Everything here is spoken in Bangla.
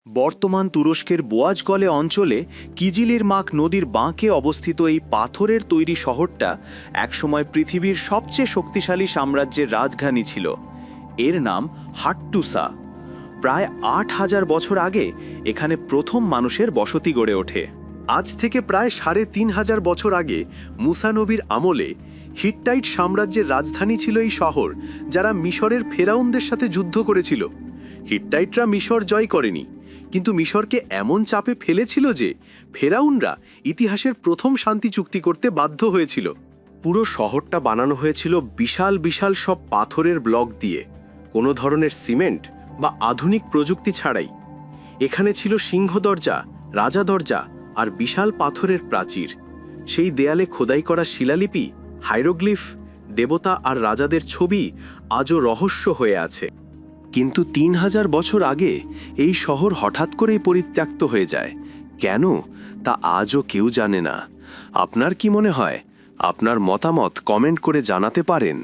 বর্তমান তুরস্কের বোয়াজগলে অঞ্চলে কিজিলিরমাক নদীর বাঁকে অবস্থিত এই পাথরের তৈরি শহরটা একসময় পৃথিবীর সবচেয়ে শক্তিশালী সাম্রাজ্যের রাজধানী ছিল। এর নাম হাট্টুসা। প্রায় ৮,০০০ বছর আগে এখানে প্রথম মানুষের বসতি গড়ে ওঠে। আজ থেকে প্রায় ৩,৫০০ বছর আগে মুসা নবীর আমলে হিট্টাইট সাম্রাজ্যের রাজধানী ছিল এই শহর, যারা মিশরের ফেরাউনদের সাথে যুদ্ধ করেছিল। হিট্টাইটরা মিশর জয় করেনি, কিন্তু মিশরকে এমন চাপে ফেলেছিল যে ফেরাউনরা ইতিহাসের প্রথম শান্তি চুক্তি করতে বাধ্য হয়েছিল। পুরো শহরটা বানানো হয়েছিল বিশাল বিশাল সব পাথরের ব্লক দিয়ে, কোনো ধরনের সিমেন্ট বা আধুনিক প্রযুক্তি ছাড়াই। এখানে ছিল সিংহ দরজা, রাজা দরজা আর বিশাল পাথরের প্রাচীর। সেই দেয়ালে খোদাই করা শিলালিপি, হাইরোগ্লিফ, দেবতা আর রাজাদের ছবি আজও রহস্য হয়ে আছে। কিন্তু ৩,০০০ বছর আগে এই শহর হঠাৎ করেই পরিত্যক্ত হয়ে যায়। কেন তা আজও কেউ জানে না। আপনার কি মনে হয়? আপনার মতামত কমেন্ট করে জানাতে পারেন।